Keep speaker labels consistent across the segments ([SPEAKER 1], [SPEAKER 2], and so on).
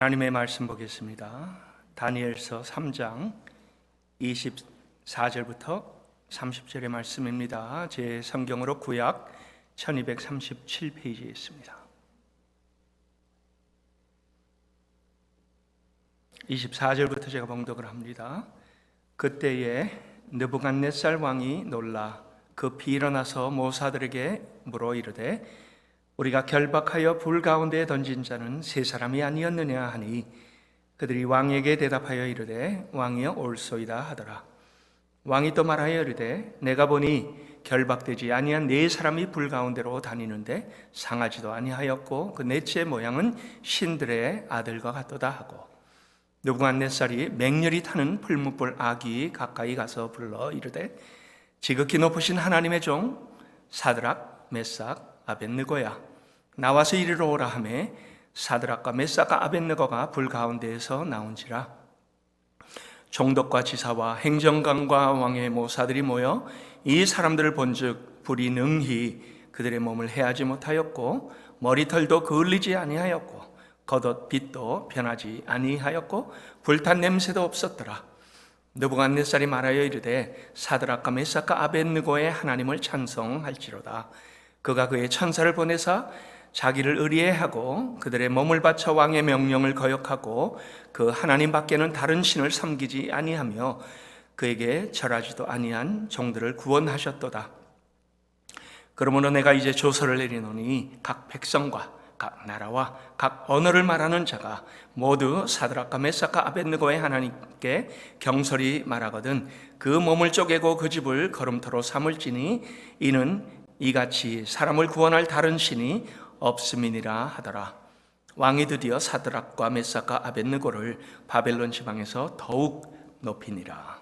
[SPEAKER 1] 하나님의 말씀 보겠습니다. 다니엘서 3장 24절부터 30절의 말씀입니다. 제 성경으로 구약 1237페이지에 있습니다. 24절부터 제가 봉독을 합니다. 그때에 느부갓네살 왕이 놀라 급히 일어나서 모사들에게 물어 이르되 우리가 결박하여 불 가운데에 던진 자는 세 사람이 아니었느냐 하니 그들이 왕에게 대답하여 이르되 왕이여 옳소이다 하더라. 왕이 또 말하여 이르되 내가 보니 결박되지 아니한 네 사람이 불 가운데로 다니는데 상하지도 아니하였고 그 넷째 모양은 신들의 아들과 같도다 하고 느부갓네살이 맹렬히 타는 풀무불 아기 가까이 가서 불러 이르되 지극히 높으신 하나님의 종 사드락 메삭 아벳느고야 나와서 이리로 오라 하매 사드락과 메삭과 아벳느고가 불 가운데에서 나온지라. 총독과 지사와 행정관과 왕의 모사들이 모여 이 사람들을 본즉 불이 능히 그들의 몸을 해하지 못하였고 머리털도 그을리지 아니하였고 겉옷 빛도 변하지 아니하였고 불탄 냄새도 없었더라. 느부갓네살이 말하여 이르되 사드락과 메삭과 아벳느고의 하나님을 찬송할지로다. 그가 그의 천사를 보내사 자기를 의리해하고 그들의 몸을 바쳐 왕의 명령을 거역하고 그 하나님 밖에는 다른 신을 섬기지 아니하며 그에게 절하지도 아니한 종들을 구원하셨도다. 그러므로 내가 이제 조서를 내리노니 각 백성과 각 나라와 각 언어를 말하는 자가 모두 사드락과 메삭과 아벳느고의 하나님께 경솔히 말하거든 그 몸을 쪼개고 그 집을 거름토로 삼을지니 이는 이같이 사람을 구원할 다른 신이 없음이니라 하더라. 왕이 드디어 사드락과 메삭과 아벳느고를 바벨론 지방에서 더욱 높이니라.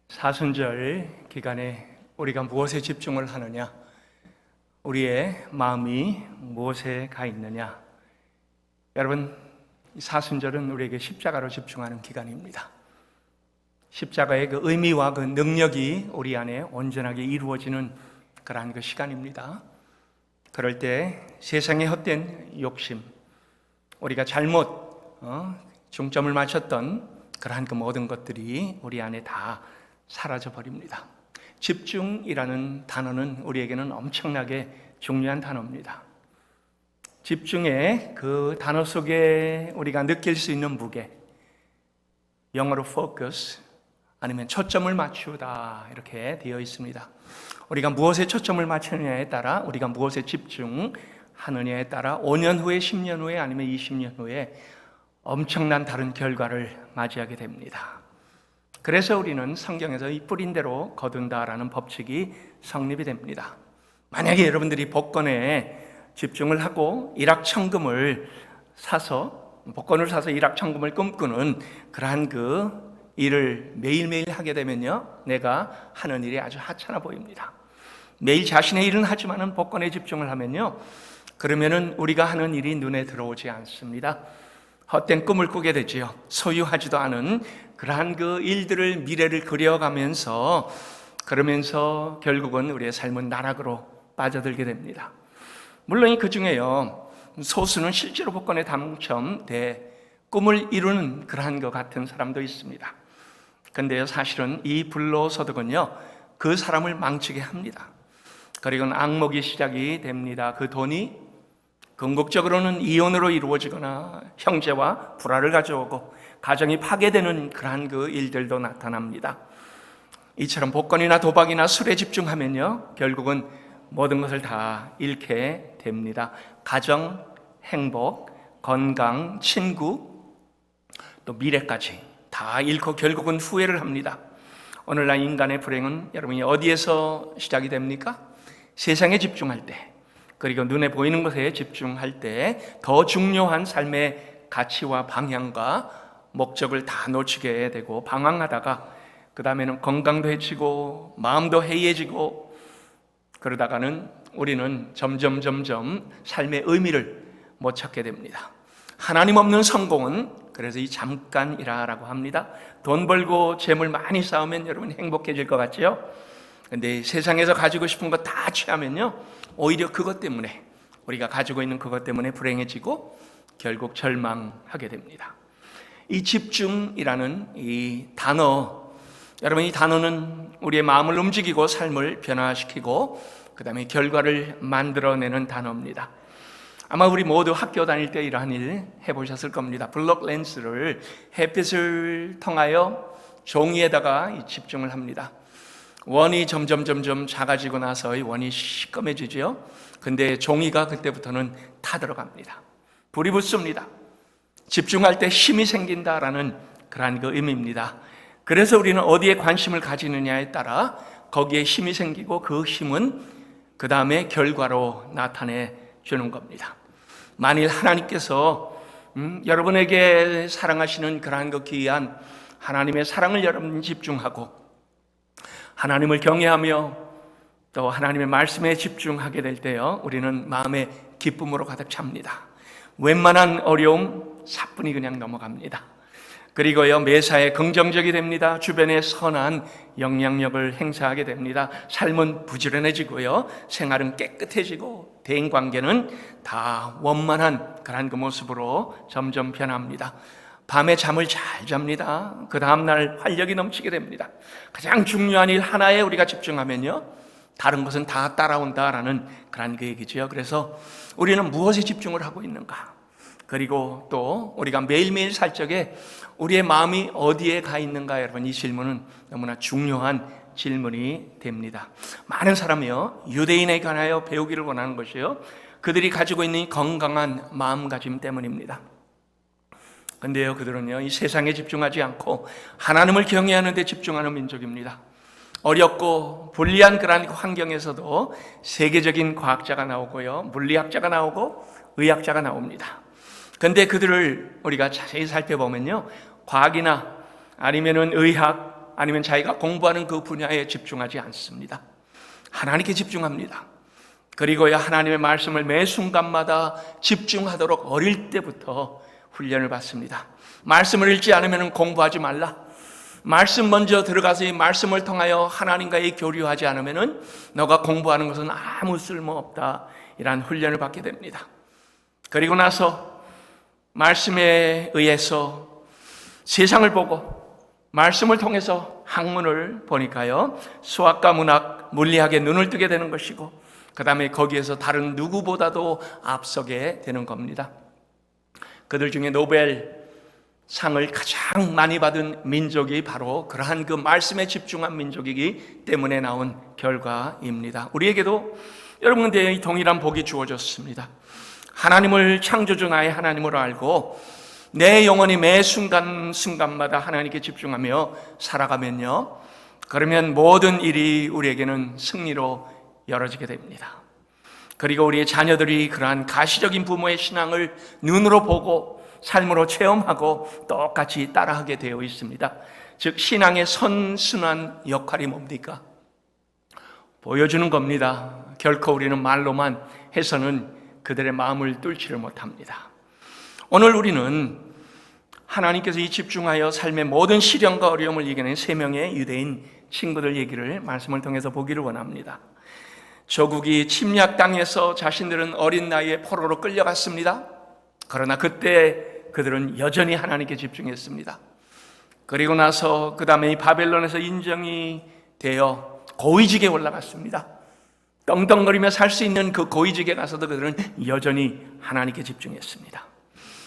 [SPEAKER 1] 사순절 기간에 우리가 무엇에 집중을 하느냐? 우리의 마음이 무엇에 가 있느냐? 여러분, 사순절은 우리에게 십자가로 집중하는 기간입니다. 십자가의 그 의미와 그 능력이 우리 안에 온전하게 이루어지는 그러한 그 시간입니다. 그럴 때 세상의 헛된 욕심, 우리가 잘못 중점을 맞췄던 그러한 그 모든 것들이 우리 안에 다 사라져 버립니다. 집중이라는 단어는 우리에게는 엄청나게 중요한 단어입니다. 집중의 그 단어 속에 우리가 느낄 수 있는 무게, 영어로 focus, 아니면 초점을 맞추다 이렇게 되어 있습니다. 우리가 무엇에 초점을 맞추느냐에 따라 우리가 무엇에 집중하느냐에 따라 5년 후에 10년 후에 아니면 20년 후에 엄청난 다른 결과를 맞이하게 됩니다. 그래서 우리는 성경에서 이 뿌린 대로 거둔다라는 법칙이 성립이 됩니다. 만약에 여러분들이 복권에 집중을 하고 일확천금을 사서 복권을 사서 일확천금을 꿈꾸는 그러한 그 일을 매일매일 하게 되면요, 내가 하는 일이 아주 하찮아 보입니다. 매일 자신의 일은 하지만은 복권에 집중을 하면요, 그러면은 우리가 하는 일이 눈에 들어오지 않습니다. 헛된 꿈을 꾸게 되지요. 소유하지도 않은 그러한 그 일들을 미래를 그려가면서 그러면서 결국은 우리의 삶은 나락으로 빠져들게 됩니다. 물론 그 중에요, 소수는 실제로 복권에 당첨돼 꿈을 이루는 그러한 것 같은 사람도 있습니다. 근데요, 사실은 이 불로소득은요, 그 사람을 망치게 합니다. 그리고 악몽이 시작이 됩니다. 그 돈이 궁극적으로는 이혼으로 이루어지거나 형제와 불화를 가져오고 가정이 파괴되는 그러한 그 일들도 나타납니다. 이처럼 복권이나 도박이나 술에 집중하면요, 결국은 모든 것을 다 잃게 됩니다. 가정, 행복, 건강, 친구, 또 미래까지 다 잃고 결국은 후회를 합니다. 오늘날 인간의 불행은 여러분이 어디에서 시작이 됩니까? 세상에 집중할 때, 그리고 눈에 보이는 것에 집중할 때 더 중요한 삶의 가치와 방향과 목적을 다 놓치게 되고 방황하다가 그 다음에는 건강도 해치고 마음도 해이해지고 그러다가는 우리는 점점 삶의 의미를 못 찾게 됩니다. 하나님 없는 성공은 그래서 이 잠깐이라고 합니다. 돈 벌고 재물 많이 쌓으면 여러분 행복해질 것 같죠? 근데 세상에서 가지고 싶은 거 다 취하면요, 오히려 그것 때문에 우리가 가지고 있는 그것 때문에 불행해지고 결국 절망하게 됩니다. 이 집중이라는 이 단어, 여러분 이 단어는 우리의 마음을 움직이고 삶을 변화시키고 그 다음에 결과를 만들어내는 단어입니다. 아마 우리 모두 학교 다닐 때 이러한 일 해보셨을 겁니다. 블록 렌즈를 햇빛을 통하여 종이에다가 집중을 합니다. 원이 점점 작아지고 나서 이 원이 시꺼매지죠. 근데 종이가 그때부터는 타들어갑니다. 불이 붙습니다. 집중할 때 힘이 생긴다라는 그러한 그 의미입니다. 그래서 우리는 어디에 관심을 가지느냐에 따라 거기에 힘이 생기고 그 힘은 그 다음에 결과로 나타내 주는 겁니다. 만일 하나님께서 여러분에게 사랑하시는 그러한 그 귀한 하나님의 사랑을 여러분 집중하고 하나님을 경외하며 또 하나님의 말씀에 집중하게 될 때요, 우리는 마음의 기쁨으로 가득 찹니다. 웬만한 어려움 사뿐히 그냥 넘어갑니다. 그리고요, 매사에 긍정적이 됩니다. 주변에 선한 영향력을 행사하게 됩니다. 삶은 부지런해지고요, 생활은 깨끗해지고 대인관계는 다 원만한 그런 그 모습으로 점점 변합니다. 밤에 잠을 잘 잡니다. 그 다음날 활력이 넘치게 됩니다. 가장 중요한 일 하나에 우리가 집중하면요, 다른 것은 다 따라온다라는 그런 그 얘기죠. 그래서 우리는 무엇에 집중을 하고 있는가? 그리고 또 우리가 매일매일 살 적에 우리의 마음이 어디에 가 있는가? 여러분, 이 질문은 너무나 중요한 질문이 됩니다. 많은 사람이요, 유대인에 관하여 배우기를 원하는 것이요, 그들이 가지고 있는 이 건강한 마음가짐 때문입니다. 근데요, 그들은요, 이 세상에 집중하지 않고 하나님을 경외하는 데 집중하는 민족입니다. 어렵고 불리한 그런 환경에서도 세계적인 과학자가 나오고요, 물리학자가 나오고 의학자가 나옵니다. 근데 그들을 우리가 자세히 살펴보면요, 과학이나 아니면은 의학 아니면 자기가 공부하는 그 분야에 집중하지 않습니다. 하나님께 집중합니다. 그리고요, 하나님의 말씀을 매 순간마다 집중하도록 어릴 때부터 훈련을 받습니다. 말씀을 읽지 않으면 공부하지 말라. 말씀 먼저 들어가서 이 말씀을 통하여 하나님과의 교류하지 않으면 너가 공부하는 것은 아무 쓸모없다. 이런 훈련을 받게 됩니다. 그리고 나서 말씀에 의해서 세상을 보고 말씀을 통해서 학문을 보니까요, 수학과 문학, 물리학에 눈을 뜨게 되는 것이고 그 다음에 거기에서 다른 누구보다도 앞서게 되는 겁니다. 그들 중에 노벨 상을 가장 많이 받은 민족이 바로 그러한 그 말씀에 집중한 민족이기 때문에 나온 결과입니다. 우리에게도 여러분들의 동일한 복이 주어졌습니다. 하나님을 창조주 나의 하나님으로 알고 내 영혼이 매 순간마다 하나님께 집중하며 살아가면요, 그러면 모든 일이 우리에게는 승리로 열어지게 됩니다. 그리고 우리의 자녀들이 그러한 가시적인 부모의 신앙을 눈으로 보고 삶으로 체험하고 똑같이 따라하게 되어 있습니다. 즉, 신앙의 선순환 역할이 뭡니까? 보여주는 겁니다. 결코 우리는 말로만 해서는 그들의 마음을 뚫지를 못합니다. 오늘 우리는 하나님께서 이 집중하여 삶의 모든 시련과 어려움을 이겨낸 3명의 유대인 친구들 얘기를 말씀을 통해서 보기를 원합니다. 조국이 침략 당해서 자신들은 어린 나이에 포로로 끌려갔습니다. 그러나 그때 그들은 여전히 하나님께 집중했습니다. 그리고 나서 그 다음에 이 바벨론에서 인정이 되어 고위직에 올라갔습니다. 떵떵거리며 살 수 있는 그 고위직에 가서도 그들은 여전히 하나님께 집중했습니다.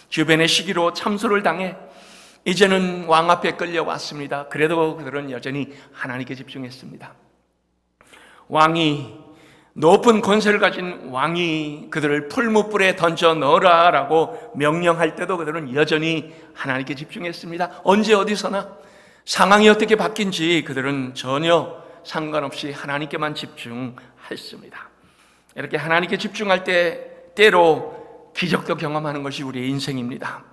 [SPEAKER 1] 주변의 시기로 참소를 당해 이제는 왕 앞에 끌려왔습니다. 그래도 그들은 여전히 하나님께 집중했습니다. 왕이, 높은 권세를 가진 왕이 그들을 풀무불에 던져 넣어라 라고 명령할 때도 그들은 여전히 하나님께 집중했습니다. 언제 어디서나 상황이 어떻게 바뀐지 그들은 전혀 상관없이 하나님께만 집중했습니다. 이렇게 하나님께 집중할 때 때로 기적도 경험하는 것이 우리의 인생입니다.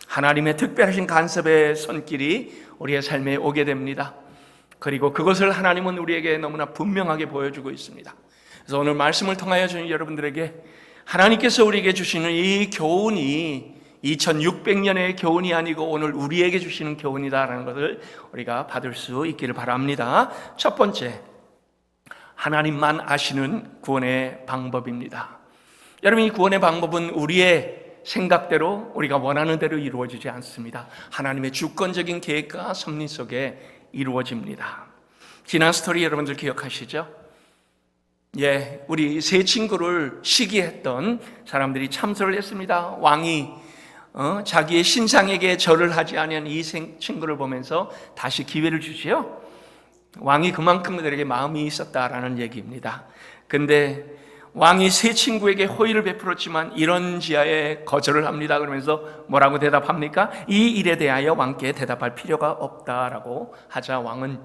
[SPEAKER 1] 하나님의 특별하신 간섭의 손길이 우리의 삶에 오게 됩니다. 그리고 그것을 하나님은 우리에게 너무나 분명하게 보여주고 있습니다. 그래서 오늘 말씀을 통하여 저는 여러분들에게 하나님께서 우리에게 주시는 이 교훈이 2600년의 교훈이 아니고 오늘 우리에게 주시는 교훈이다라는 것을 우리가 받을 수 있기를 바랍니다. 첫 번째, 하나님만 아시는 구원의 방법입니다. 여러분, 이 구원의 방법은 우리의 생각대로 우리가 원하는 대로 이루어지지 않습니다. 하나님의 주권적인 계획과 섭리 속에 이루어집니다. 지난 스토리 여러분들 기억하시죠? 우리 세 친구를 시기했던 사람들이 참소를 했습니다. 왕이 자기의 신상에게 절을 하지 아니한 이 친구를 보면서 다시 기회를 주지요. 왕이 그만큼 그들에게 마음이 있었다라는 얘기입니다. 근데 왕이 세 친구에게 호의를 베풀었지만 이런 지하에 거절을 합니다. 그러면서 뭐라고 대답합니까? 이 일에 대하여 왕께 대답할 필요가 없다라고 하자 왕은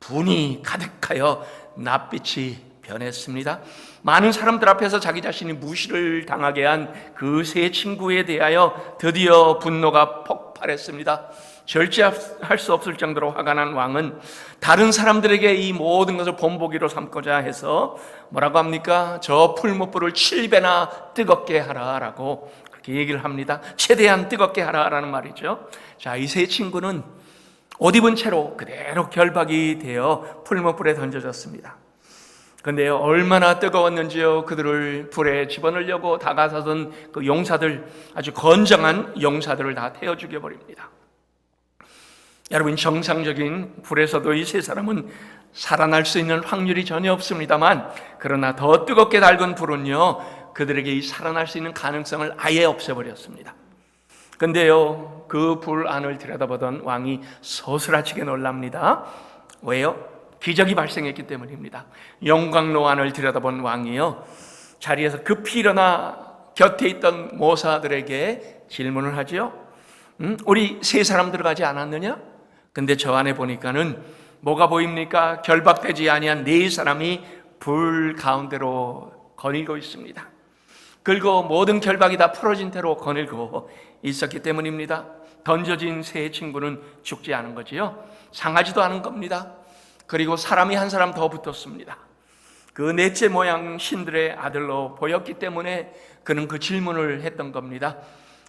[SPEAKER 1] 분이 가득하여 낯빛이 변했습니다. 많은 사람들 앞에서 자기 자신이 무시를 당하게 한 그 세 친구에 대하여 드디어 분노가 폭발했습니다. 절제할 수 없을 정도로 화가 난 왕은 다른 사람들에게 이 모든 것을 본보기로 삼고자 해서 뭐라고 합니까? 저 풀무불을 7배나 뜨겁게 하라라고 그렇게 얘기를 합니다. 최대한 뜨겁게 하라라는 말이죠. 자, 이 세 친구는 옷 입은 채로 그대로 결박이 되어 풀무불에 던져졌습니다. 근데요, 얼마나 뜨거웠는지요. 그들을 불에 집어넣으려고 다가서던 그 용사들, 아주 건장한 용사들을 다 태워 죽여버립니다. 여러분, 정상적인 불에서도 이 세 사람은 살아날 수 있는 확률이 전혀 없습니다만, 그러나 더 뜨겁게 달군 불은요, 그들에게 이 살아날 수 있는 가능성을 아예 없애버렸습니다. 근데요, 그 불 안을 들여다보던 왕이 소스라치게 놀랍니다. 왜요? 기적이 발생했기 때문입니다. 영광로 안을 들여다본 왕이요, 자리에서 급히 일어나 곁에 있던 모사들에게 질문을 하지요. 우리 세 사람 들어가지 않았느냐? 근데 저 안에 보니까는 뭐가 보입니까? 결박되지 아니한 네 사람이 불 가운데로 거닐고 있습니다. 그리고 모든 결박이 다 풀어진 채로 거닐고 있었기 때문입니다. 던져진 세 친구는 죽지 않은 거지요. 상하지도 않은 겁니다. 그리고 사람이 한 사람 더 붙었습니다. 그 넷째 모양 신들의 아들로 보였기 때문에 그는 그 질문을 했던 겁니다.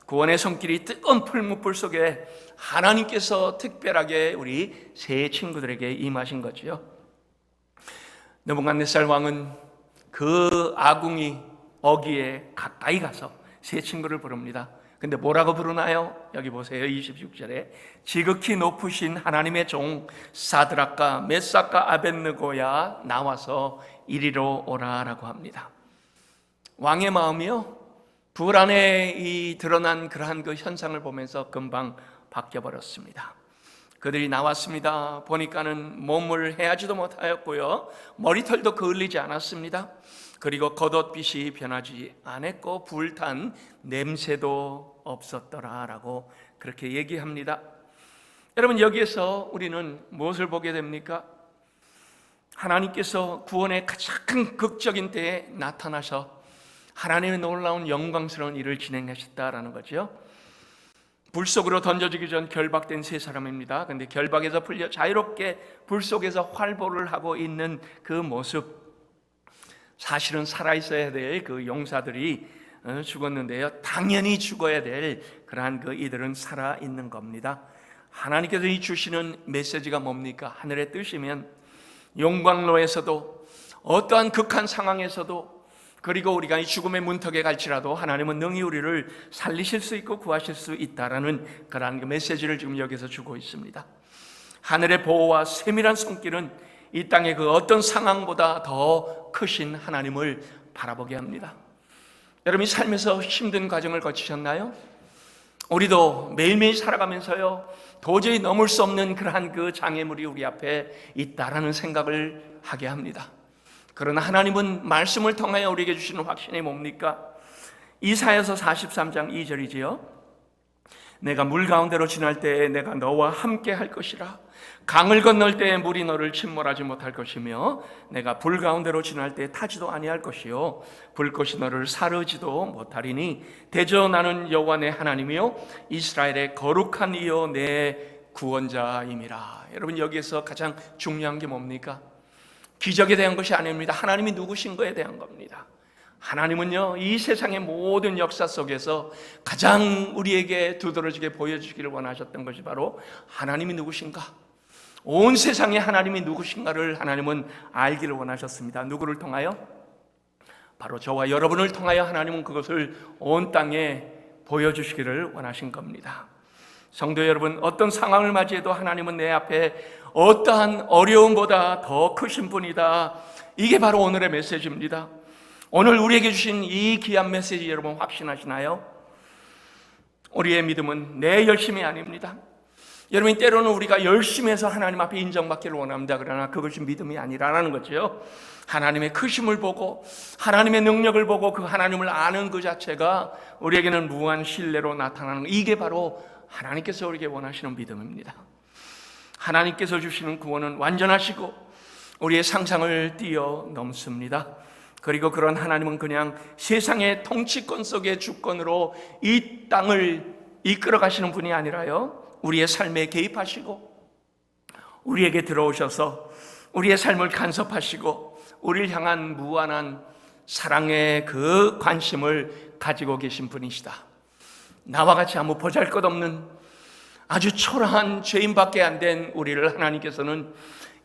[SPEAKER 1] 구원의 손길이 뜨거운 풀무불 속에 하나님께서 특별하게 우리 세 친구들에게 임하신 거지요. 느부갓네살 왕은 그 아궁이 어귀에 가까이 가서 세 친구를 부릅니다. 근데 뭐라고 부르나요? 여기 보세요. 26절에 지극히 높으신 하나님의 종 사드락과 메삭과 아벳느고야 나와서 이리로 오라라고 합니다. 왕의 마음이요, 불 안에 이 드러난 그러한 그 현상을 보면서 금방 바뀌어버렸습니다. 그들이 나왔습니다. 보니까는 몸을 헤아지도 못하였고요, 머리털도 그을리지 않았습니다. 그리고 겉옷빛이 변하지 않았고 불탄 냄새도 없었더라라고 그렇게 얘기합니다. 여러분, 여기에서 우리는 무엇을 보게 됩니까? 하나님께서 구원의 가장 극적인 때에 나타나셔 하나님의 놀라운 영광스러운 일을 진행하셨다라는 거죠. 불 속으로 던져지기 전 결박된 세 사람입니다. 그런데 결박에서 풀려 자유롭게 불 속에서 활보를 하고 있는 그 모습, 사실은 살아있어야 될 그 용사들이 죽었는데요, 당연히 죽어야 될 그러한 그 이들은 살아있는 겁니다. 하나님께서 이 주시는 메시지가 뭡니까? 하늘의 뜻이면 용광로에서도 어떠한 극한 상황에서도, 그리고 우리가 이 죽음의 문턱에 갈지라도 하나님은 능히 우리를 살리실 수 있고 구하실 수 있다라는 그러한 그 메시지를 지금 여기서 주고 있습니다. 하늘의 보호와 세밀한 손길은 이 땅의 그 어떤 상황보다 더 크신 하나님을 바라보게 합니다. 여러분이 삶에서 힘든 과정을 거치셨나요? 우리도 매일매일 살아가면서요, 도저히 넘을 수 없는 그러한 그 장애물이 우리 앞에 있다라는 생각을 하게 합니다. 그러나 하나님은 말씀을 통하여 우리에게 주시는 확신이 뭡니까? 이사야서 43장 2절이지요. 내가 물 가운데로 지날 때에 내가 너와 함께 할 것이라. 강을 건널 때에 물이 너를 침몰하지 못할 것이며 내가 불 가운데로 지날 때에 타지도 아니할 것이요 불꽃이 너를 사르지도 못하리니 대저 나는 여호와 내 하나님이요 이스라엘의 거룩한 이요 내 구원자임이라. 여러분, 여기에서 가장 중요한 게 뭡니까? 기적에 대한 것이 아닙니다. 하나님이 누구신 거에 대한 겁니다. 하나님은요, 이 세상의 모든 역사 속에서 가장 우리에게 두드러지게 보여주기를 원하셨던 것이 바로 하나님이 누구신가, 온 세상에 하나님이 누구신가를 하나님은 알기를 원하셨습니다. 누구를 통하여? 바로 저와 여러분을 통하여 하나님은 그것을 온 땅에 보여주시기를 원하신 겁니다. 성도 여러분, 어떤 상황을 맞이해도 하나님은 내 앞에 어떠한 어려움보다 더 크신 분이다. 이게 바로 오늘의 메시지입니다. 오늘 우리에게 주신 이 귀한 메시지 여러분 확신하시나요? 우리의 믿음은 내 열심이 아닙니다. 여러분, 때로는 우리가 열심히 해서 하나님 앞에 인정받기를 원합니다. 그러나 그것이 믿음이 아니라는 거죠. 하나님의 크심을 보고 하나님의 능력을 보고 그 하나님을 아는 그 자체가 우리에게는 무한 신뢰로 나타나는 것. 이게 바로 하나님께서 우리에게 원하시는 믿음입니다. 하나님께서 주시는 구원은 완전하시고 우리의 상상을 뛰어넘습니다. 그리고 그런 하나님은 그냥 세상의 통치권 속의 주권으로 이 땅을 이끌어 가시는 분이 아니라요, 우리의 삶에 개입하시고 우리에게 들어오셔서 우리의 삶을 간섭하시고 우리를 향한 무한한 사랑의 그 관심을 가지고 계신 분이시다. 나와 같이 아무 보잘것없는 아주 초라한 죄인밖에 안 된 우리를 하나님께서는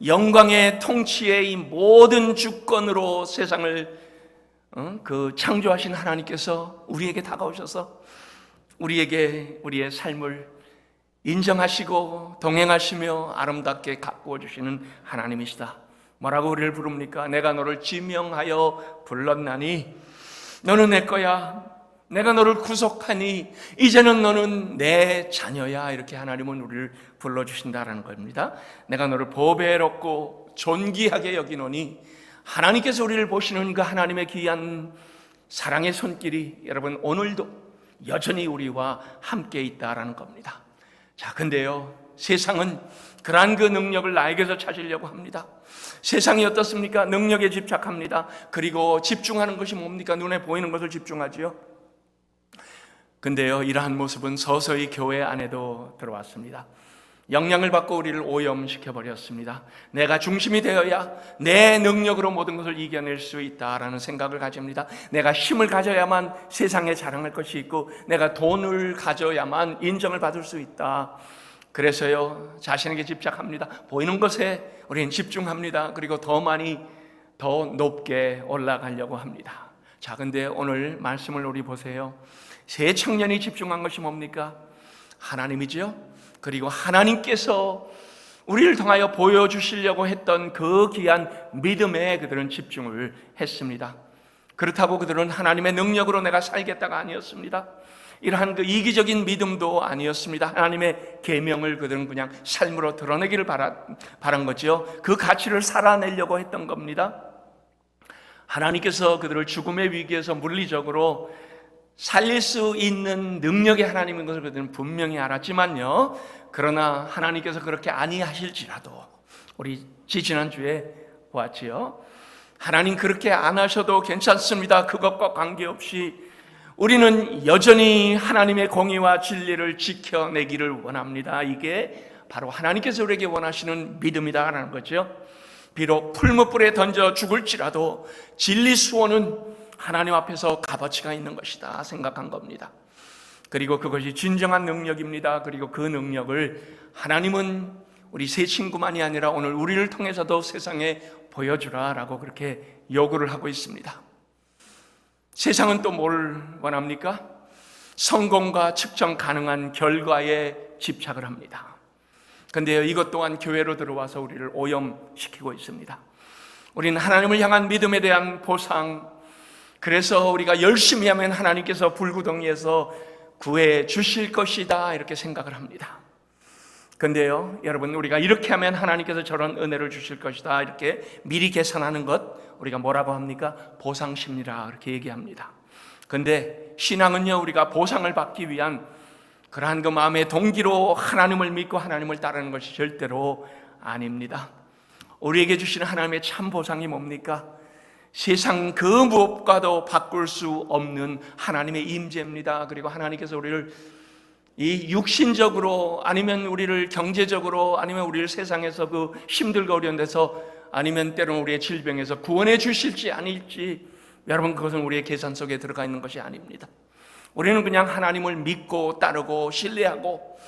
[SPEAKER 1] 영광의 통치의 이 모든 주권으로 세상을 창조하신 하나님께서 우리에게 다가오셔서 우리에게 우리의 삶을 인정하시고 동행하시며 아름답게 가꾸어 주시는 하나님이시다. 뭐라고 우리를 부릅니까? 내가 너를 지명하여 불렀나니 너는 내 거야. 내가 너를 구속하니 이제는 너는 내 자녀야. 이렇게 하나님은 우리를 불러주신다라는 겁니다. 내가 너를 보배롭고 존귀하게 여기노니, 하나님께서 우리를 보시는 그 하나님의 귀한 사랑의 손길이 여러분 오늘도 여전히 우리와 함께 있다라는 겁니다. 자, 근데요, 세상은 그러한 그 능력을 나에게서 찾으려고 합니다. 세상이 어떻습니까? 능력에 집착합니다. 그리고 집중하는 것이 뭡니까? 눈에 보이는 것을 집중하지요. 근데요, 이러한 모습은 서서히 교회 안에도 들어왔습니다. 영향을 받고 우리를 오염시켜 버렸습니다. 내가 중심이 되어야 내 능력으로 모든 것을 이겨낼 수 있다라는 생각을 가집니다. 내가 힘을 가져야만 세상에 자랑할 것이 있고 내가 돈을 가져야만 인정을 받을 수 있다. 그래서요, 자신에게 집착합니다. 보이는 것에 우리는 집중합니다. 그리고 더 많이 더 높게 올라가려고 합니다. 자, 근데 오늘 말씀을 우리 보세요. 새 청년이 집중한 것이 뭡니까? 하나님이죠. 그리고 하나님께서 우리를 통하여 보여주시려고 했던 그 귀한 믿음에 그들은 집중을 했습니다. 그렇다고 그들은 하나님의 능력으로 내가 살겠다가 아니었습니다. 이러한 그 이기적인 믿음도 아니었습니다. 하나님의 계명을 그들은 그냥 삶으로 드러내기를 바란 거죠. 그 가치를 살아내려고 했던 겁니다. 하나님께서 그들을 죽음의 위기에서 물리적으로 살릴 수 있는 능력의 하나님인 것을 그들은 분명히 알았지만요, 그러나 하나님께서 그렇게 아니하실지라도 우리 지난주에 보았지요. 하나님 그렇게 안 하셔도 괜찮습니다. 그것과 관계없이 우리는 여전히 하나님의 공의와 진리를 지켜내기를 원합니다. 이게 바로 하나님께서 우리에게 원하시는 믿음이다라는 거죠. 비록 풀무불에 던져 죽을지라도 진리 수호는 하나님 앞에서 값어치가 있는 것이다 생각한 겁니다. 그리고 그것이 진정한 능력입니다. 그리고 그 능력을 하나님은 우리 세 친구만이 아니라 오늘 우리를 통해서도 세상에 보여주라라고 그렇게 요구를 하고 있습니다. 세상은 또 뭘 원합니까? 성공과 측정 가능한 결과에 집착을 합니다. 그런데요, 이것 또한 교회로 들어와서 우리를 오염시키고 있습니다. 우리는 하나님을 향한 믿음에 대한 보상, 그래서 우리가 열심히 하면 하나님께서 불구덩이에서 구해 주실 것이다 이렇게 생각을 합니다. 그런데요, 여러분, 우리가 이렇게 하면 하나님께서 저런 은혜를 주실 것이다 이렇게 미리 계산하는 것 우리가 뭐라고 합니까? 보상심리라 이렇게 얘기합니다. 그런데 신앙은요, 우리가 보상을 받기 위한 그러한 그 마음의 동기로 하나님을 믿고 하나님을 따르는 것이 절대로 아닙니다. 우리에게 주시는 하나님의 참 보상이 뭡니까? 세상 그 무엇과도 바꿀 수 없는 하나님의 임재입니다. 그리고 하나님께서 우리를 이 육신적으로 아니면 우리를 경제적으로 아니면 우리를 세상에서 그 힘들고 어려운 데서 아니면 때로는 우리의 질병에서 구원해 주실지 아닐지, 여러분, 그것은 우리의 계산 속에 들어가 있는 것이 아닙니다. 우리는 그냥 하나님을 믿고 따르고 신뢰하고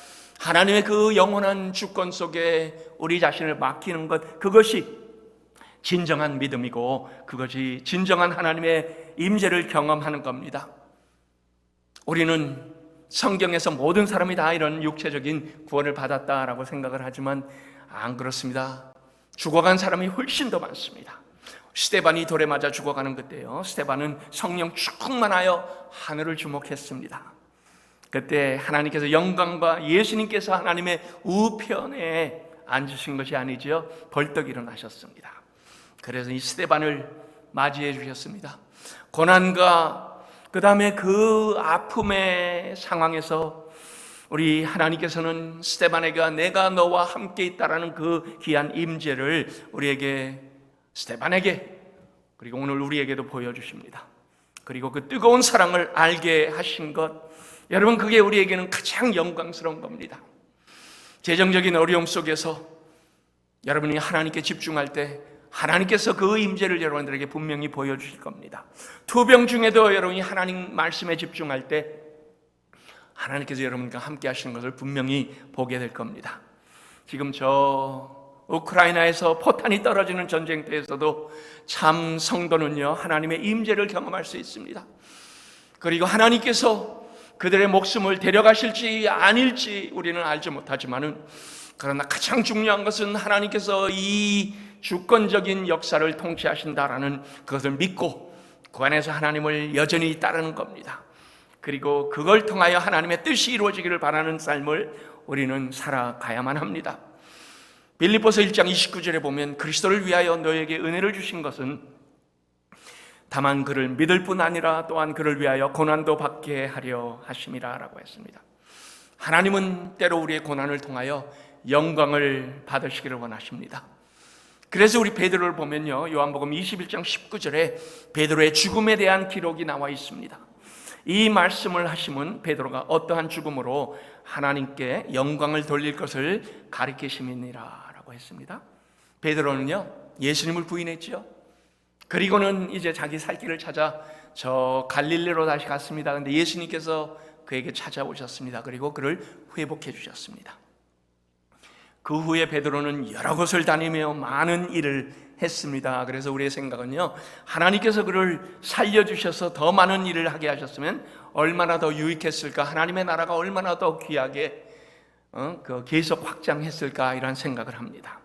[SPEAKER 1] 하나님의 그 영원한 주권 속에 우리 자신을 맡기는 것, 그것이 진정한 믿음이고 그것이 진정한 하나님의 임재를 경험하는 겁니다. 우리는 성경에서 모든 사람이 다 이런 육체적인 구원을 받았다라고 생각을 하지만 안 그렇습니다. 죽어간 사람이 훨씬 더 많습니다. 스데반이 돌에 맞아 죽어가는 그때요, 스데반은 성령 충만하여 하늘을 주목했습니다. 그때 하나님께서 영광과 예수님께서 하나님의 우편에 앉으신 것이 아니죠, 벌떡 일어나셨습니다. 그래서 이 스데반을 맞이해 주셨습니다. 고난과 그 다음에 그 아픔의 상황에서 우리 하나님께서는 스데반에게 내가 너와 함께 있다라는 그 귀한 임재를 우리에게, 스데반에게, 그리고 오늘 우리에게도 보여주십니다. 그리고 그 뜨거운 사랑을 알게 하신 것, 여러분, 그게 우리에게는 가장 영광스러운 겁니다. 재정적인 어려움 속에서 여러분이 하나님께 집중할 때 하나님께서 그 임재를 여러분들에게 분명히 보여주실 겁니다. 투병 중에도 여러분이 하나님 말씀에 집중할 때 하나님께서 여러분과 함께 하시는 것을 분명히 보게 될 겁니다. 지금 저 우크라이나에서 포탄이 떨어지는 전쟁터에서도 참 성도는요, 하나님의 임재를 경험할 수 있습니다. 그리고 하나님께서 그들의 목숨을 데려가실지 아닐지 우리는 알지 못하지만은, 그러나 가장 중요한 것은 하나님께서 이 주권적인 역사를 통치하신다라는 그것을 믿고 그 안에서 하나님을 여전히 따르는 겁니다. 그리고 그걸 통하여 하나님의 뜻이 이루어지기를 바라는 삶을 우리는 살아가야만 합니다. 빌립보서 1장 29절에 보면 그리스도를 위하여 너에게 은혜를 주신 것은 다만 그를 믿을 뿐 아니라 또한 그를 위하여 고난도 받게 하려 하심이라 라고 했습니다. 하나님은 때로 우리의 고난을 통하여 영광을 받으시기를 원하십니다. 그래서 우리 베드로를 보면요, 요한복음 21장 19절에 베드로의 죽음에 대한 기록이 나와 있습니다. 이 말씀을 하심은 베드로가 어떠한 죽음으로 하나님께 영광을 돌릴 것을 가리키심이니라 라고 했습니다. 베드로는요, 예수님을 부인했죠. 그리고는 이제 자기 살 길을 찾아 저 갈릴리로 다시 갔습니다. 그런데 예수님께서 그에게 찾아오셨습니다. 그리고 그를 회복해 주셨습니다. 그 후에 베드로는 여러 곳을 다니며 많은 일을 했습니다. 그래서 우리의 생각은요, 하나님께서 그를 살려주셔서 더 많은 일을 하게 하셨으면 얼마나 더 유익했을까, 하나님의 나라가 얼마나 더 귀하게 계속 확장했을까, 이런 생각을 합니다.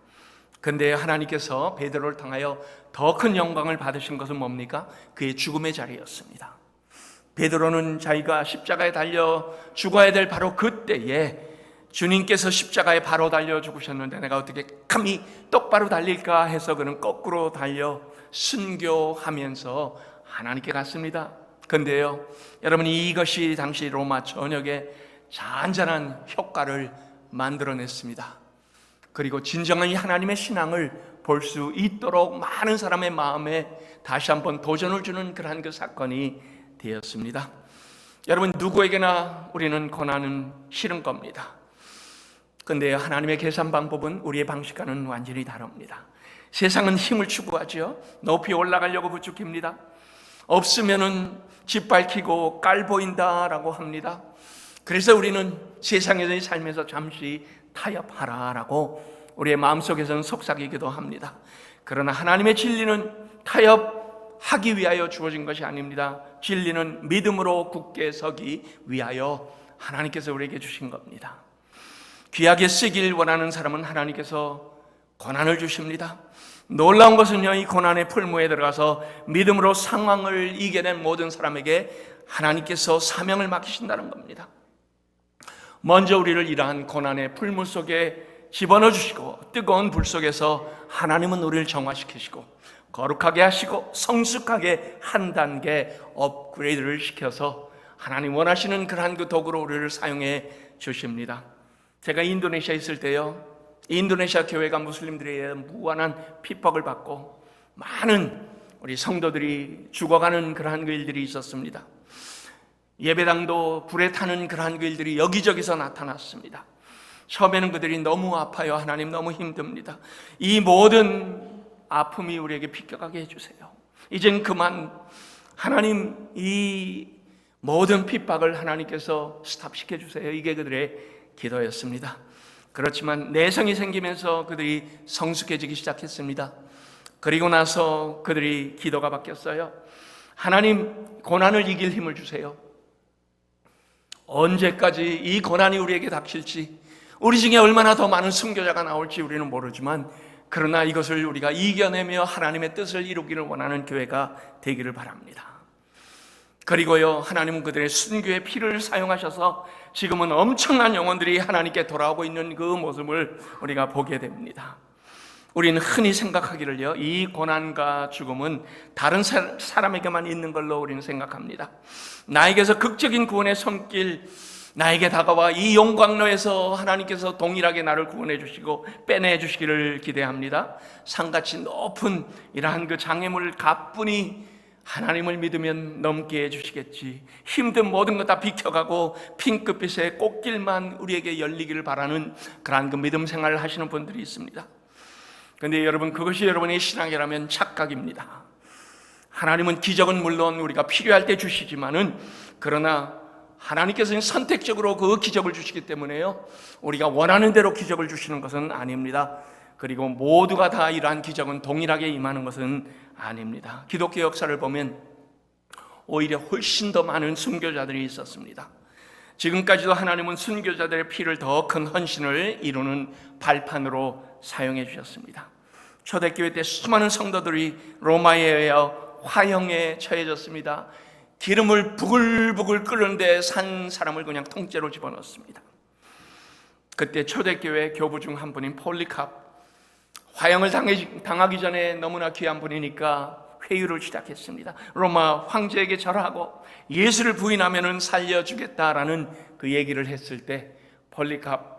[SPEAKER 1] 그런데 하나님께서 베드로를 통하여 더 큰 영광을 받으신 것은 뭡니까? 그의 죽음의 자리였습니다. 베드로는 자기가 십자가에 달려 죽어야 될 바로 그때에 주님께서 십자가에 바로 달려 죽으셨는데 내가 어떻게 감히 똑바로 달릴까 해서 그는 거꾸로 달려 순교하면서 하나님께 갔습니다. 그런데요, 여러분이 이것이 당시 로마 전역에 잔잔한 효과를 만들어냈습니다. 그리고 진정한 하나님의 신앙을 볼 수 있도록 많은 사람의 마음에 다시 한번 도전을 주는 그러한 그 사건이 되었습니다. 여러분, 누구에게나 우리는 고난은 싫은 겁니다. 그런데 하나님의 계산 방법은 우리의 방식과는 완전히 다릅니다. 세상은 힘을 추구하죠. 높이 올라가려고 부추깁니다. 없으면은 짓밟히고 깔 보인다라고 합니다. 그래서 우리는 세상에서의 삶에서 잠시 타협하라라고 우리의 마음속에서는 속삭이기도 합니다. 그러나 하나님의 진리는 타협하기 위하여 주어진 것이 아닙니다. 진리는 믿음으로 굳게 서기 위하여 하나님께서 우리에게 주신 겁니다. 귀하게 쓰길 원하는 사람은 하나님께서 고난을 주십니다. 놀라운 것은요, 이 고난의 풀무에 들어가서 믿음으로 상황을 이겨낸 모든 사람에게 하나님께서 사명을 맡기신다는 겁니다. 먼저 우리를 이러한 고난의 풀무 속에 집어넣어 주시고 뜨거운 불 속에서 하나님은 우리를 정화시키시고 거룩하게 하시고 성숙하게 한 단계 업그레이드를 시켜서 하나님 원하시는 그러한 그 도구로 우리를 사용해 주십니다. 제가 인도네시아에 있을 때요, 인도네시아 교회가 무슬림들에 의한 무한한 핍박을 받고 많은 우리 성도들이 죽어가는 그러한 그 일들이 있었습니다. 예배당도 불에 타는 그러한 그 일들이 여기저기서 나타났습니다. 처음에는 그들이 너무 아파요. 하나님 너무 힘듭니다. 이 모든 아픔이 우리에게 비껴가게 해주세요. 이젠 그만, 하나님 이 모든 핍박을 하나님께서 스탑시켜 주세요. 이게 그들의 기도였습니다. 그렇지만 내성이 생기면서 그들이 성숙해지기 시작했습니다. 그리고 나서 그들이 기도가 바뀌었어요. 하나님, 고난을 이길 힘을 주세요. 언제까지 이 고난이 우리에게 닥칠지, 우리 중에 얼마나 더 많은 순교자가 나올지 우리는 모르지만, 그러나 이것을 우리가 이겨내며 하나님의 뜻을 이루기를 원하는 교회가 되기를 바랍니다. 그리고요, 하나님은 그들의 순교의 피를 사용하셔서 지금은 엄청난 영혼들이 하나님께 돌아오고 있는 그 모습을 우리가 보게 됩니다. 우리는 흔히 생각하기를요, 이 고난과 죽음은 다른 사람에게만 있는 걸로 우리는 생각합니다. 나에게서 극적인 구원의 손길, 나에게 다가와 이 용광로에서 하나님께서 동일하게 나를 구원해 주시고 빼내 주시기를 기대합니다. 산같이 높은 이러한 그 장애물을 가뿐히 하나님을 믿으면 넘게 해주시겠지, 힘든 모든 것 다 비켜가고 핑크빛의 꽃길만 우리에게 열리기를 바라는 그러한 그 믿음 생활을 하시는 분들이 있습니다. 그런데 여러분, 그것이 여러분의 신앙이라면 착각입니다. 하나님은 기적은 물론 우리가 필요할 때 주시지만은, 그러나 하나님께서는 선택적으로 그 기적을 주시기 때문에요, 우리가 원하는 대로 기적을 주시는 것은 아닙니다. 그리고 모두가 다 이러한 기적은 동일하게 임하는 것은 아닙니다. 기독교 역사를 보면 오히려 훨씬 더 많은 순교자들이 있었습니다. 지금까지도 하나님은 순교자들의 피를 더 큰 헌신을 이루는 발판으로 사용해 주셨습니다. 초대교회 때 수많은 성도들이 로마에 의하여 화형에 처해졌습니다. 기름을 부글부글 끓는데 산 사람을 그냥 통째로 집어넣었습니다. 그때 초대교회 교부 중 한 분인 폴리캅, 화형을 당하기 전에 너무나 귀한 분이니까 회유를 시작했습니다. 로마 황제에게 절하고 예수를 부인하면 살려주겠다라는 그 얘기를 했을 때, 폴리캅,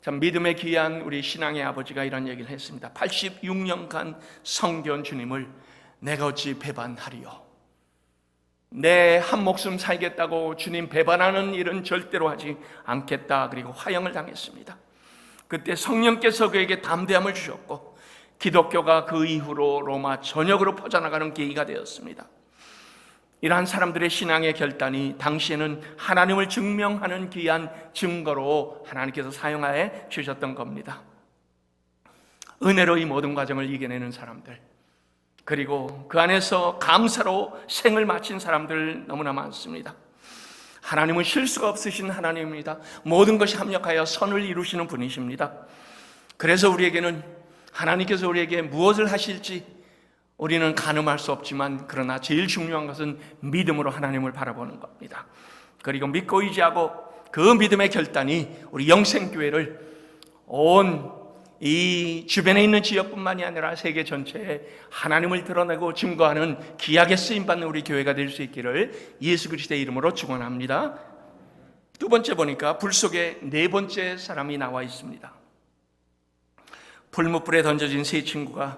[SPEAKER 1] 참 믿음에 귀한 우리 신앙의 아버지가 이런 얘기를 했습니다. 86년간 성견 주님을 내가 어찌 배반하리요? 내 한 목숨 살겠다고 주님 배반하는 일은 절대로 하지 않겠다. 그리고 화형을 당했습니다. 그때 성령께서 그에게 담대함을 주셨고, 기독교가 그 이후로 로마 전역으로 퍼져나가는 계기가 되었습니다. 이러한 사람들의 신앙의 결단이 당시에는 하나님을 증명하는 귀한 증거로 하나님께서 사용하여 주셨던 겁니다. 은혜로 이 모든 과정을 이겨내는 사람들, 그리고 그 안에서 감사로 생을 마친 사람들 너무나 많습니다. 하나님은 실수가 없으신 하나님입니다. 모든 것이 합력하여 선을 이루시는 분이십니다. 그래서 우리에게는 하나님께서 우리에게 무엇을 하실지 우리는 가늠할 수 없지만, 그러나 제일 중요한 것은 믿음으로 하나님을 바라보는 겁니다. 그리고 믿고 의지하고 그 믿음의 결단이 우리 영생교회를 온 이 주변에 있는 지역뿐만이 아니라 세계 전체에 하나님을 드러내고 증거하는 귀하게 쓰임받는 우리 교회가 될 수 있기를 예수 그리스도의 이름으로 축원합니다. 두 번째 보니까 불 속에 네 번째 사람이 나와 있습니다. 풀무불에 던져진 세 친구가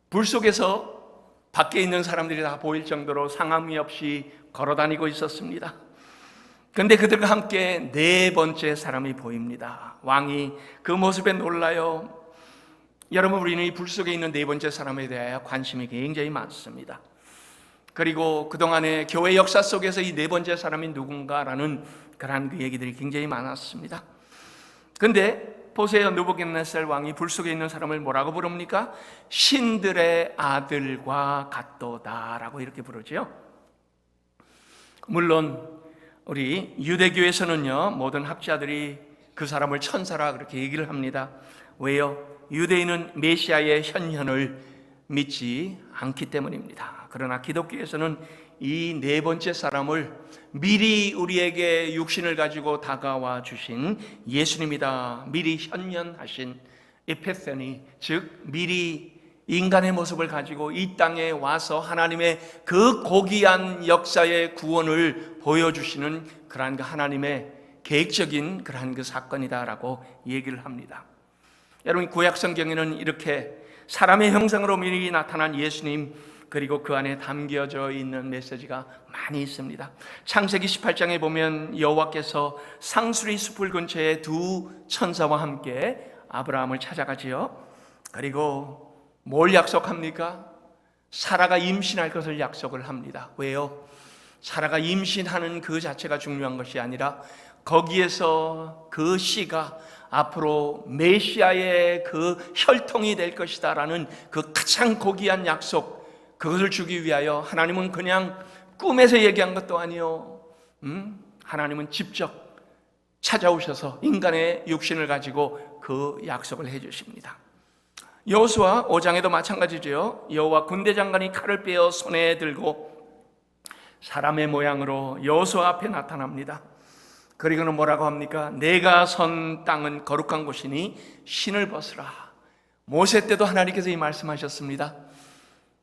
[SPEAKER 1] 불 속에서 밖에 있는 사람들이 다 보일 정도로 상함이 없이 걸어다니고 있었습니다. 그런데 그들과 함께 네 번째 사람이 보입니다. 왕이 그 모습에 놀라요. 여러분, 우리는 이 불 속에 있는 네 번째 사람에 대하여 관심이 굉장히 많습니다. 그리고 그동안의 교회 역사 속에서 이 네 번째 사람이 누군가라는 그러한 그 얘기들이 굉장히 많았습니다. 그런데 보세요, 느부갓네살 왕이 불 속에 있는 사람을 뭐라고 부릅니까? 신들의 아들과 같도다라고 이렇게 부르죠. 물론 우리 유대교에서는요, 모든 학자들이 그 사람을 천사라 그렇게 얘기를 합니다. 왜요? 유대인은 메시아의 현현을 믿지 않기 때문입니다. 그러나 기독교에서는 이 네 번째 사람을 미리 우리에게 육신을 가지고 다가와 주신 예수님이다, 미리 현현하신 에피파니, 즉 미리 인간의 모습을 가지고 이 땅에 와서 하나님의 그 고귀한 역사의 구원을 보여주시는 그러한 그 하나님의 계획적인 그러한 그 사건이다라고 얘기를 합니다. 여러분, 구약 성경에는 이렇게 사람의 형상으로 미리 나타난 예수님, 그리고 그 안에 담겨져 있는 메시지가 많이 있습니다. 창세기 18장에 보면 여호와께서 상수리 숲을 근처에 두 천사와 함께 아브라함을 찾아가지요. 그리고 뭘 약속합니까? 사라가 임신할 것을 약속을 합니다. 왜요? 사라가 임신하는 그 자체가 중요한 것이 아니라 거기에서 그 씨가 앞으로 메시아의 그 혈통이 될 것이다 라는 그 가장 고귀한 약속, 그것을 주기 위하여 하나님은 그냥 꿈에서 얘기한 것도 아니요, 하나님은 직접 찾아오셔서 인간의 육신을 가지고 그 약속을 해주십니다. 여호수아 5장에도 마찬가지죠. 여호와 군대장관이 칼을 빼어 손에 들고 사람의 모양으로 여호수아 앞에 나타납니다. 그리고는 뭐라고 합니까? 내가 선 땅은 거룩한 곳이니 신을 벗으라. 모세 때도 하나님께서 이 말씀하셨습니다.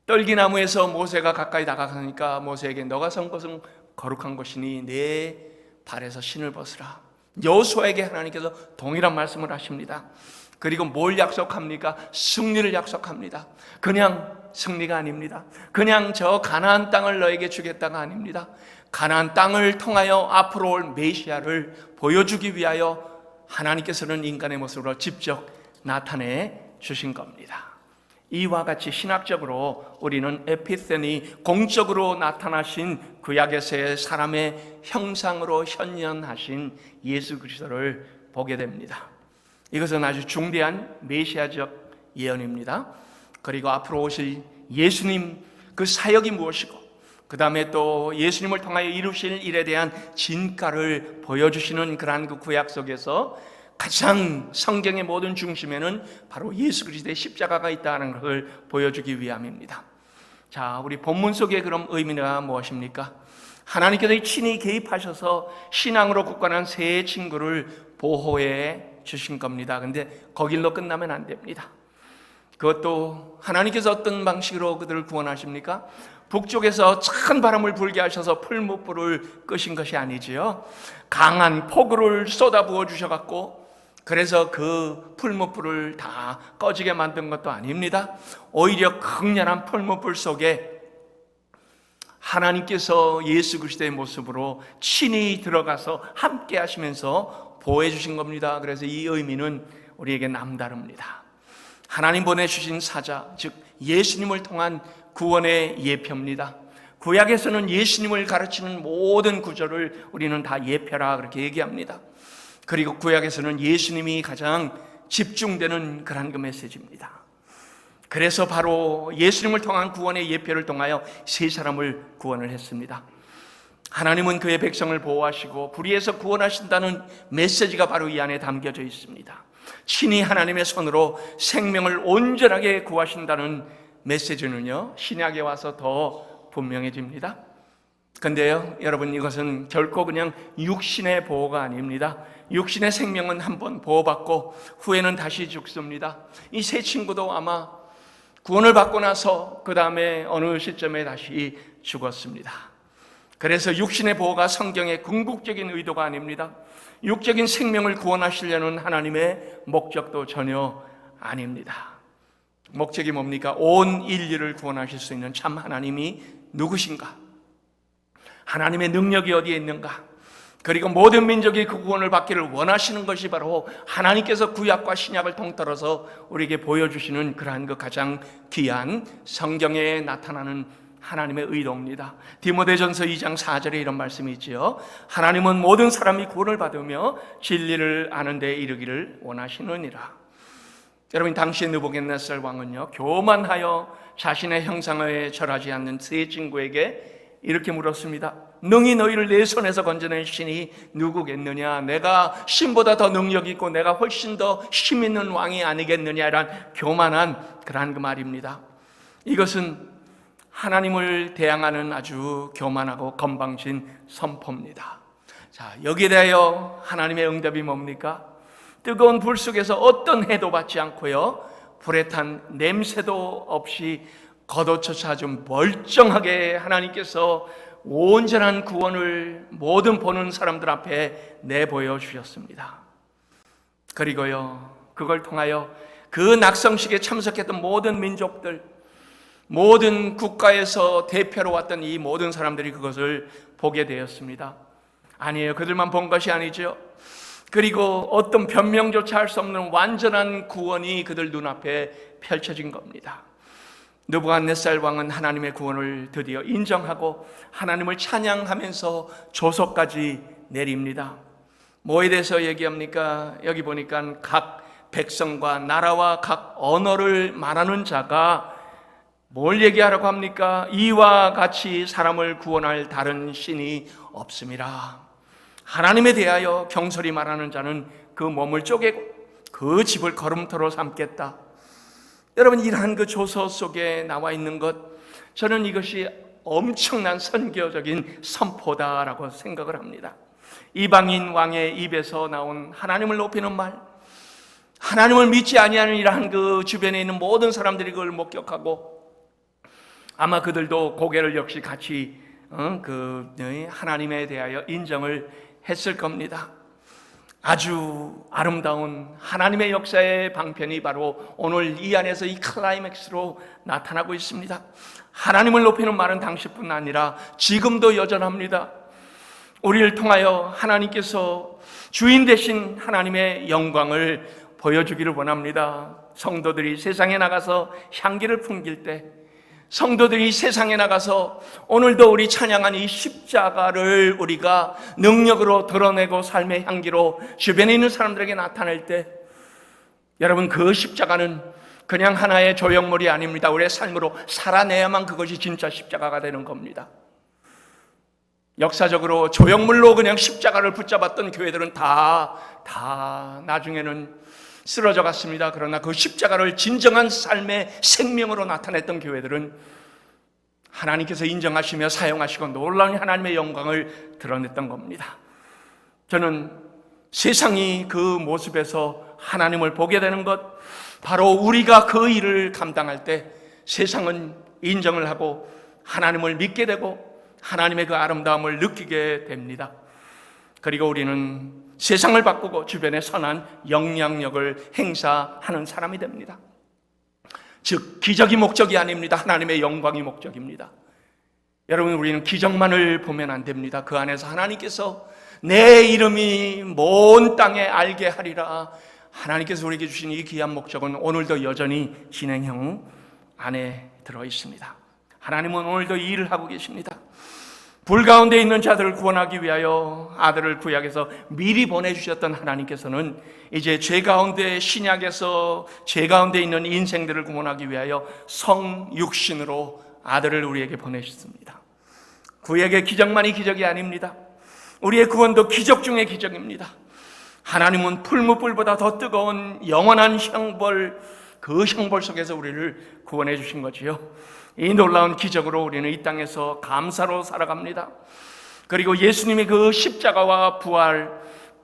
[SPEAKER 1] 떨기나무에서 모세가 가까이 다가가니까 모세에게 너가 선 곳은 거룩한 곳이니 내 발에서 신을 벗으라. 여호수아에게 하나님께서 동일한 말씀을 하십니다. 그리고 뭘 약속합니까? 승리를 약속합니다. 그냥 승리가 아닙니다. 그냥 저 가나안 땅을 너에게 주겠다가 아닙니다. 가나안 땅을 통하여 앞으로 올 메시아를 보여주기 위하여 하나님께서는 인간의 모습으로 직접 나타내 주신 겁니다. 이와 같이 신학적으로 우리는 에피세니, 공적으로 나타나신 구약에서의 사람의 형상으로 현현하신 예수 그리스도를 보게 됩니다. 이것은 아주 중대한 메시아적 예언입니다. 그리고 앞으로 오실 예수님 그 사역이 무엇이고, 그 다음에 또 예수님을 통하여 이루실 일에 대한 진가를 보여주시는 그러한 그 구약 속에서 가장 성경의 모든 중심에는 바로 예수 그리스도의 십자가가 있다는 것을 보여주기 위함입니다. 자, 우리 본문 속의 그럼 의미가 무엇입니까? 하나님께서 친히 개입하셔서 신앙으로 굳건한 새 친구를 보호해 주신 겁니다. 근데 거길로 끝나면 안 됩니다. 그것도 하나님께서 어떤 방식으로 그들을 구원하십니까? 북쪽에서 찬 바람을 불게 하셔서 풀무불을 끄신 것이 아니지요. 강한 폭우를 쏟아부어 주셔갖고 그래서 그 풀무불을 다 꺼지게 만든 것도 아닙니다. 오히려 극렬한 풀무불 속에 하나님께서 예수 그리스도의 모습으로 친히 들어가서 함께 하시면서 보호해 주신 겁니다. 그래서 이 의미는 우리에게 남다릅니다. 하나님 보내주신 사자, 즉 예수님을 통한 구원의 예표입니다. 구약에서는 예수님을 가르치는 모든 구절을 우리는 다 예표라 그렇게 얘기합니다. 그리고 구약에서는 예수님이 가장 집중되는 그런 그 메시지입니다. 그래서 바로 예수님을 통한 구원의 예표를 통하여 세 사람을 구원을 했습니다. 하나님은 그의 백성을 보호하시고 불의에서 구원하신다는 메시지가 바로 이 안에 담겨져 있습니다. 친히 하나님의 손으로 생명을 온전하게 구하신다는 메시지는요, 신약에 와서 더 분명해집니다. 근데요, 여러분, 이것은 결코 그냥 육신의 보호가 아닙니다. 육신의 생명은 한번 보호받고 후에는 다시 죽습니다. 이 세 친구도 아마 구원을 받고 나서 그 다음에 어느 시점에 다시 죽었습니다. 그래서 육신의 보호가 성경의 궁극적인 의도가 아닙니다. 육적인 생명을 구원하시려는 하나님의 목적도 전혀 아닙니다. 목적이 뭡니까? 온 인류를 구원하실 수 있는 참 하나님이 누구신가? 하나님의 능력이 어디에 있는가? 그리고 모든 민족이 그 구원을 받기를 원하시는 것이 바로 하나님께서 구약과 신약을 통틀어서 우리에게 보여주시는 그러한 그 가장 귀한 성경에 나타나는 하나님의 의도입니다. 디모데전서 2장 4절에 이런 말씀이 있지요. 하나님은 모든 사람이 구원을 받으며 진리를 아는 데 이르기를 원하시느니라. 여러분, 당시 느부갓네살 왕은요, 교만하여 자신의 형상에 절하지 않는 세 친구에게 이렇게 물었습니다. 능히 너희를 내 손에서 건져낸 신이 누구겠느냐? 내가 신보다 더 능력 있고 내가 훨씬 더 힘 있는 왕이 아니겠느냐라는 교만한 그러한 그 말입니다. 이것은 하나님을 대항하는 아주 교만하고 건방진 선포입니다. 자, 여기에 대하여 하나님의 응답이 뭡니까? 뜨거운 불 속에서 어떤 해도 받지 않고요, 불에 탄 냄새도 없이 겉옷조차 아주 멀쩡하게 하나님께서 온전한 구원을 모든 보는 사람들 앞에 내보여 주셨습니다. 그리고요, 그걸 통하여 그 낙성식에 참석했던 모든 민족들, 모든 국가에서 대표로 왔던 이 모든 사람들이 그것을 보게 되었습니다. 아니에요. 그들만 본 것이 아니죠. 그리고 어떤 변명조차 할 수 없는 완전한 구원이 그들 눈앞에 펼쳐진 겁니다. 느부갓네살 왕은 하나님의 구원을 드디어 인정하고 하나님을 찬양하면서 조서까지 내립니다. 뭐에 대해서 얘기합니까? 여기 보니까 각 백성과 나라와 각 언어를 말하는 자가 뭘 얘기하라고 합니까? 이와 같이 사람을 구원할 다른 신이 없음이라. 하나님에 대하여 경솔히 말하는 자는 그 몸을 쪼개고 그 집을 걸음터로 삼겠다. 여러분, 이러한 그 조서 속에 나와 있는 것, 저는 이것이 엄청난 선교적인 선포다라고 생각을 합니다. 이방인 왕의 입에서 나온 하나님을 높이는 말, 하나님을 믿지 아니하는 이러한 그 주변에 있는 모든 사람들이 그걸 목격하고 아마 그들도 고개를 역시 같이 하나님에 대하여 인정을 했을 겁니다. 아주 아름다운 하나님의 역사의 방편이 바로 오늘 이 안에서 이 클라이맥스로 나타나고 있습니다. 하나님을 높이는 말은 당시뿐 아니라 지금도 여전합니다. 우리를 통하여 하나님께서 주인 되신 하나님의 영광을 보여주기를 원합니다. 성도들이 세상에 나가서 향기를 풍길 때, 성도들이 세상에 나가서 오늘도 우리 찬양한 이 십자가를 우리가 능력으로 드러내고 삶의 향기로 주변에 있는 사람들에게 나타낼 때, 여러분, 그 십자가는 그냥 하나의 조형물이 아닙니다. 우리의 삶으로 살아내야만 그것이 진짜 십자가가 되는 겁니다. 역사적으로 조형물로 그냥 십자가를 붙잡았던 교회들은 다 나중에는 쓰러져 갔습니다. 그러나 그 십자가를 진정한 삶의 생명으로 나타냈던 교회들은 하나님께서 인정하시며 사용하시고 놀라운 하나님의 영광을 드러냈던 겁니다. 저는 세상이 그 모습에서 하나님을 보게 되는 것, 바로 우리가 그 일을 감당할 때 세상은 인정을 하고 하나님을 믿게 되고 하나님의 그 아름다움을 느끼게 됩니다. 그리고 우리는 세상을 바꾸고 주변에 선한 영향력을 행사하는 사람이 됩니다. 즉, 기적이 목적이 아닙니다. 하나님의 영광이 목적입니다. 여러분, 우리는 기적만을 보면 안 됩니다. 그 안에서 하나님께서 내 이름이 온 땅에 알게 하리라, 하나님께서 우리에게 주신 이 귀한 목적은 오늘도 여전히 진행형 안에 들어 있습니다. 하나님은 오늘도 이 일을 하고 계십니다. 불 가운데 있는 자들을 구원하기 위하여 아들을 구약에서 미리 보내주셨던 하나님께서는 이제 죄 가운데, 신약에서 죄 가운데 있는 인생들을 구원하기 위하여 성육신으로 아들을 우리에게 보내셨습니다. 구약의 기적만이 기적이 아닙니다. 우리의 구원도 기적 중의 기적입니다. 하나님은 풀무불보다 더 뜨거운 영원한 형벌, 그 형벌 속에서 우리를 구원해 주신 거지요. 이 놀라운 기적으로 우리는 이 땅에서 감사로 살아갑니다. 그리고 예수님의 그 십자가와 부활,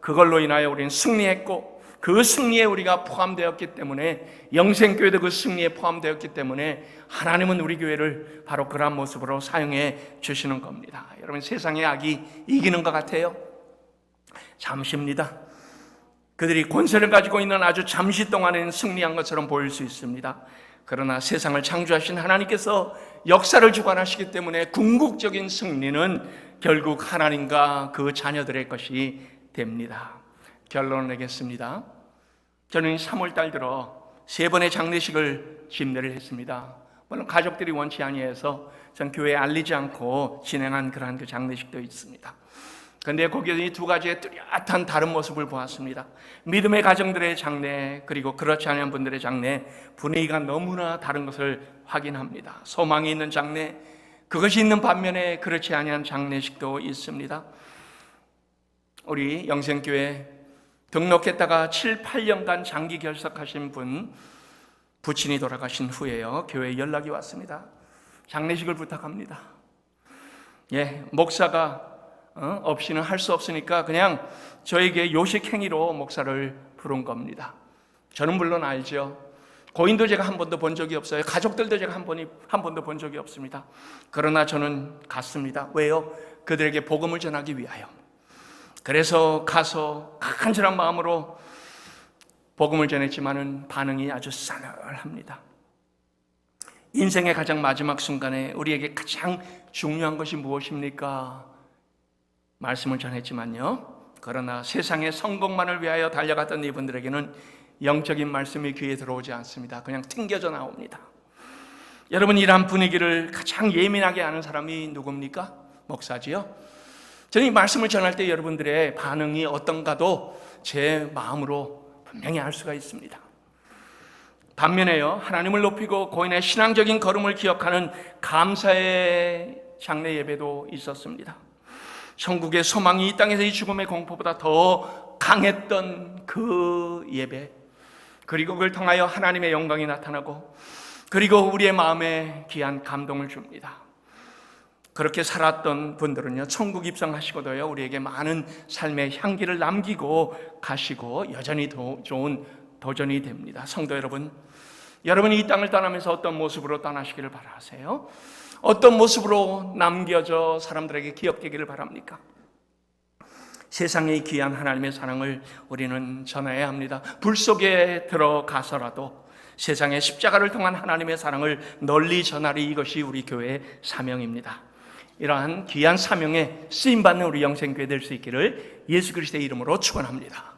[SPEAKER 1] 그걸로 인하여 우리는 승리했고, 그 승리에 우리가 포함되었기 때문에, 영생교회도 그 승리에 포함되었기 때문에 하나님은 우리 교회를 바로 그러한 모습으로 사용해 주시는 겁니다. 여러분, 세상의 악이 이기는 것 같아요? 잠시입니다. 그들이 권세를 가지고 있는 아주 잠시 동안에는 승리한 것처럼 보일 수 있습니다. 그러나 세상을 창조하신 하나님께서 역사를 주관하시기 때문에 궁극적인 승리는 결국 하나님과 그 자녀들의 것이 됩니다. 결론을 내겠습니다. 저는 3월달 들어 3번의 장례식을 집례를 했습니다. 물론 가족들이 원치 아니해서 전 교회에 알리지 않고 진행한 그러한 그 장례식도 있습니다. 그런데 거기에 이 두 가지의 뚜렷한 다른 모습을 보았습니다. 믿음의 가정들의 장례, 그리고 그렇지 않은 분들의 장례, 분위기가 너무나 다른 것을 확인합니다. 소망이 있는 장례, 그것이 있는 반면에 그렇지 아니한 장례식도 있습니다. 우리 영생교회 등록했다가 7, 8년간 장기 결석하신 분, 부친이 돌아가신 후에요, 교회에 연락이 왔습니다. 장례식을 부탁합니다. 목사가 없이는 할 수 없으니까 그냥 저에게 요식행위로 목사를 부른 겁니다. 저는 물론 알죠. 고인도 제가 한 번도 본 적이 없어요. 가족들도 제가 한 번도 본 적이 없습니다. 그러나 저는 갔습니다. 왜요? 그들에게 복음을 전하기 위하여. 그래서 가서 간절한 마음으로 복음을 전했지만은 반응이 아주 싸늘합니다. 인생의 가장 마지막 순간에 우리에게 가장 중요한 것이 무엇입니까? 말씀을 전했지만요, 그러나 세상의 성공만을 위하여 달려갔던 이분들에게는 영적인 말씀이 귀에 들어오지 않습니다. 그냥 튕겨져 나옵니다. 여러분, 이러한 분위기를 가장 예민하게 아는 사람이 누굽니까? 목사지요. 저는 이 말씀을 전할 때 여러분들의 반응이 어떤가도 제 마음으로 분명히 알 수가 있습니다. 반면에요, 하나님을 높이고 고인의 신앙적인 걸음을 기억하는 감사의 장례 예배도 있었습니다. 천국의 소망이 이 땅에서의 죽음의 공포보다 더 강했던 그 예배, 그리고 그걸 통하여 하나님의 영광이 나타나고, 그리고 우리의 마음에 귀한 감동을 줍니다. 그렇게 살았던 분들은요, 천국 입성하시고도요, 우리에게 많은 삶의 향기를 남기고 가시고 여전히 좋은 도전이 됩니다. 성도 여러분, 여러분이 이 땅을 떠나면서 어떤 모습으로 떠나시기를 바라세요? 어떤 모습으로 남겨져 사람들에게 기억되기를 바랍니까? 세상의 귀한 하나님의 사랑을 우리는 전해야 합니다. 불 속에 들어가서라도 세상의 십자가를 통한 하나님의 사랑을 널리 전하리, 이것이 우리 교회의 사명입니다. 이러한 귀한 사명에 쓰임받는 우리 영생교회 될 수 있기를 예수 그리스도의 이름으로 축원합니다.